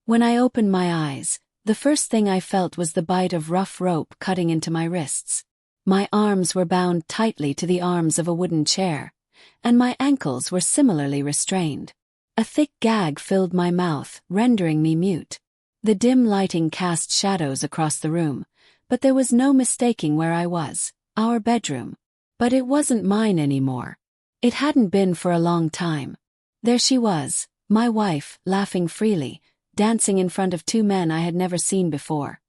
When I opened my eyes, the first thing I felt was the bite of rough rope cutting into my wrists. My arms were bound tightly to the arms of a wooden chair, and my ankles were similarly restrained. A thick gag filled my mouth, rendering me mute. The dim lighting cast shadows across the room, but there was no mistaking where I was, our bedroom. But it wasn't mine anymore. It hadn't been for a long time. There she was, my wife, laughing freely, dancing in front of two men I had never seen before.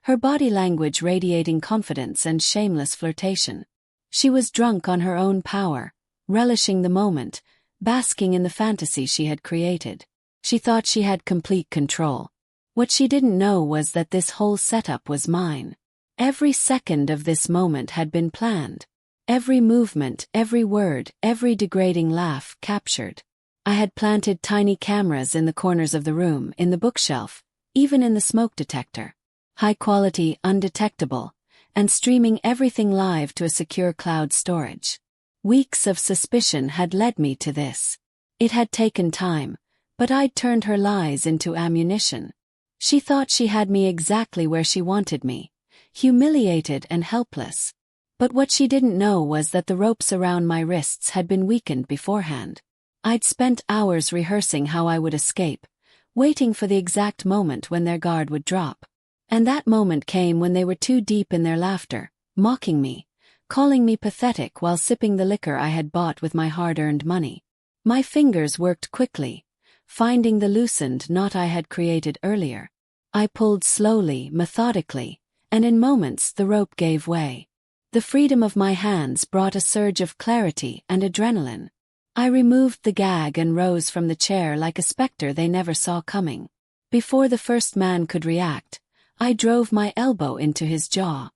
Her body language radiating confidence and shameless flirtation. She was drunk on her own power, relishing the moment, basking in the fantasy she had created. She thought she had complete control. What she didn't know was that this whole setup was mine. Every second of this moment had been planned. Every movement, every word, every degrading laugh captured. I had planted tiny cameras in the corners of the room, in the bookshelf, even in the smoke detector. High quality, undetectable, and streaming everything live to a secure cloud storage. Weeks of suspicion had led me to this. It had taken time, but I'd turned her lies into ammunition. She thought she had me exactly where she wanted me, humiliated and helpless. But what she didn't know was that the ropes around my wrists had been weakened beforehand. I'd spent hours rehearsing how I would escape, waiting for the exact moment when their guard would drop. And that moment came when they were too deep in their laughter, mocking me, calling me pathetic while sipping the liquor I had bought with my hard-earned money. My fingers worked quickly, finding the loosened knot I had created earlier. I pulled slowly, methodically, and in moments the rope gave way. The freedom of my hands brought a surge of clarity and adrenaline. I removed the gag and rose from the chair like a specter they never saw coming. Before the first man could react, I drove my elbow into his jaw.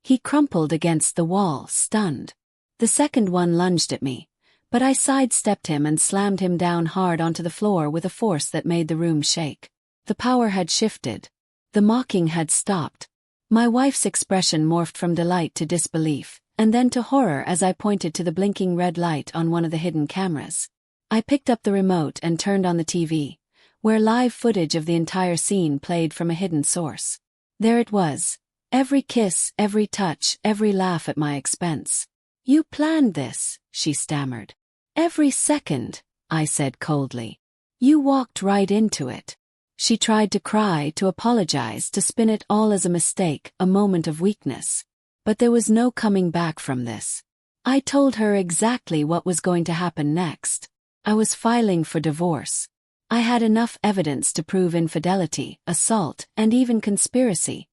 He crumpled against the wall, stunned. The second one lunged at me, but I sidestepped him and slammed him down hard onto the floor with a force that made the room shake. The power had shifted. The mocking had stopped. My wife's expression morphed from delight to disbelief, and then to horror as I pointed to the blinking red light on one of the hidden cameras. I picked up the remote and turned on the TV, where live footage of the entire scene played from a hidden source. There it was. Every kiss, every touch, every laugh at my expense. "You planned this," she stammered. "Every second," I said coldly. "You walked right into it." She tried to cry, to apologize, to spin it all as a mistake, a moment of weakness. But there was no coming back from this. I told her exactly what was going to happen next. I was filing for divorce. I had enough evidence to prove infidelity, assault, and even conspiracy,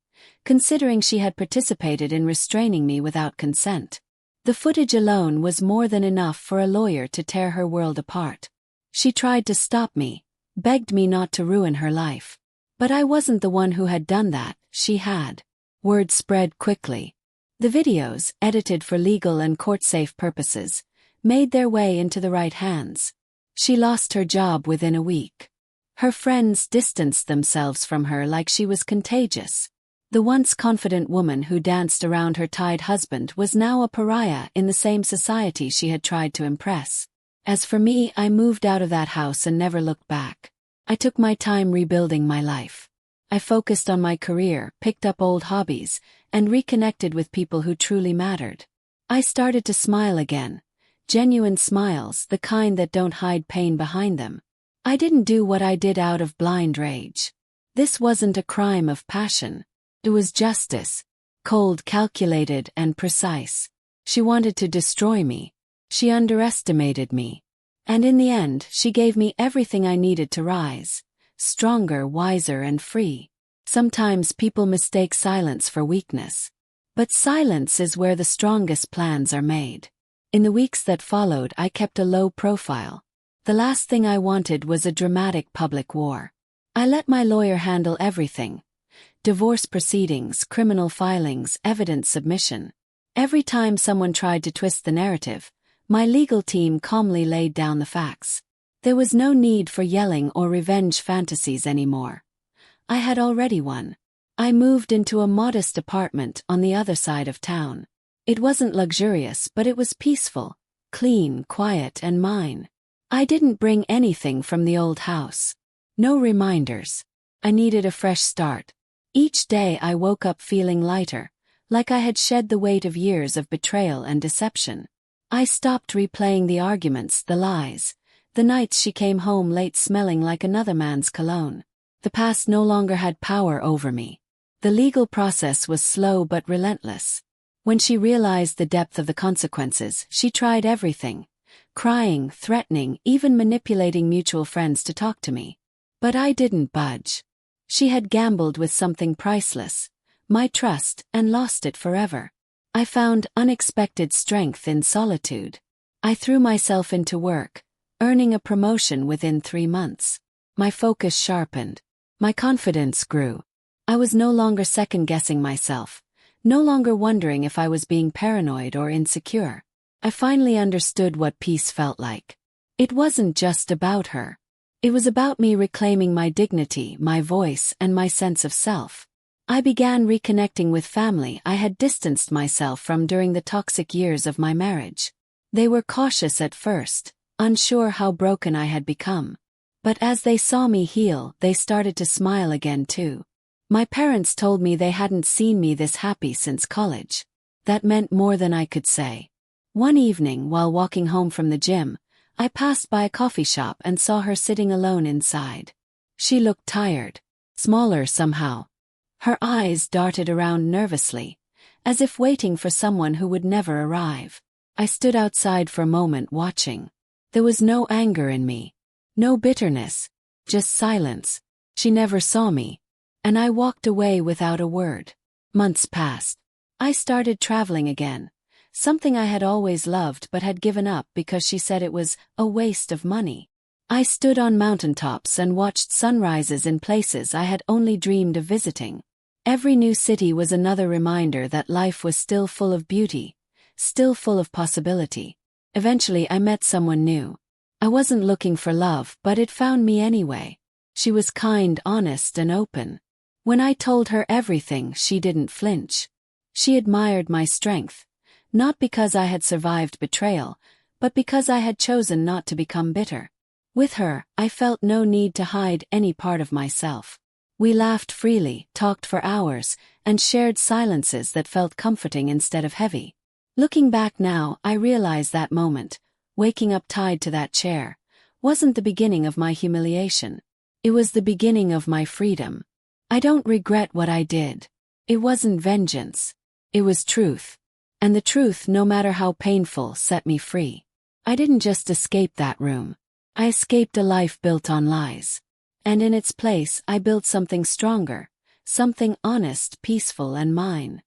considering she had participated in restraining me without consent. The footage alone was more than enough for a lawyer to tear her world apart. She tried to stop me, begged me not to ruin her life. But I wasn't the one who had done that, she had. Word spread quickly. The videos, edited for legal and court-safe purposes, made their way into the right hands. She lost her job within a week. Her friends distanced themselves from her like she was contagious. The once confident woman who danced around her tied husband was now a pariah in the same society she had tried to impress. As for me, I moved out of that house and never looked back. I took my time rebuilding my life. I focused on my career, picked up old hobbies, and reconnected with people who truly mattered. I started to smile again. Genuine smiles, the kind that don't hide pain behind them. I didn't do what I did out of blind rage. This wasn't a crime of passion. It was justice. Cold, calculated, and precise. She wanted to destroy me. She underestimated me. And in the end, she gave me everything I needed to rise. Stronger, wiser, and free. Sometimes people mistake silence for weakness. But silence is where the strongest plans are made. In the weeks that followed, I kept a low profile. The last thing I wanted was a dramatic public war. I let my lawyer handle everything. Divorce proceedings, criminal filings, evidence submission. Every time someone tried to twist the narrative, my legal team calmly laid down the facts. There was no need for yelling or revenge fantasies anymore. I had already won. I moved into a modest apartment on the other side of town. It wasn't luxurious, but it was peaceful, clean, quiet, and mine. I didn't bring anything from the old house. No reminders. I needed a fresh start. Each day I woke up feeling lighter, like I had shed the weight of years of betrayal and deception. I stopped replaying the arguments, the lies, the nights she came home late smelling like another man's cologne. The past no longer had power over me. The legal process was slow but relentless. When she realized the depth of the consequences, she tried everything. Crying, threatening, even manipulating mutual friends to talk to me. But I didn't budge. She had gambled with something priceless, my trust, and lost it forever. I found unexpected strength in solitude. I threw myself into work, earning a promotion within 3 months. My focus sharpened. My confidence grew. I was no longer second-guessing myself, no longer wondering if I was being paranoid or insecure. I finally understood what peace felt like. It wasn't just about her. It was about me reclaiming my dignity, my voice, and my sense of self. I began reconnecting with family I had distanced myself from during the toxic years of my marriage. They were cautious at first, unsure how broken I had become. But as they saw me heal, they started to smile again too. My parents told me they hadn't seen me this happy since college. That meant more than I could say. One evening, while walking home from the gym, I passed by a coffee shop and saw her sitting alone inside. She looked tired, smaller somehow. Her eyes darted around nervously, as if waiting for someone who would never arrive. I stood outside for a moment watching. There was no anger in me, no bitterness, just silence. She never saw me, and I walked away without a word. Months passed. I started traveling again. Something I had always loved but had given up because she said it was a waste of money. I stood on mountaintops and watched sunrises in places I had only dreamed of visiting. Every new city was another reminder that life was still full of beauty, still full of possibility. Eventually I met someone new. I wasn't looking for love, but it found me anyway. She was kind, honest, and open. When I told her everything, she didn't flinch. She admired my strength. Not because I had survived betrayal, but because I had chosen not to become bitter. With her, I felt no need to hide any part of myself. We laughed freely, talked for hours, and shared silences that felt comforting instead of heavy. Looking back now, I realize that moment, waking up tied to that chair, wasn't the beginning of my humiliation. It was the beginning of my freedom. I don't regret what I did. It wasn't vengeance. It was truth. And the truth, no matter how painful, set me free. I didn't just escape that room. I escaped a life built on lies. And in its place, I built something stronger, something honest, peaceful, and mine.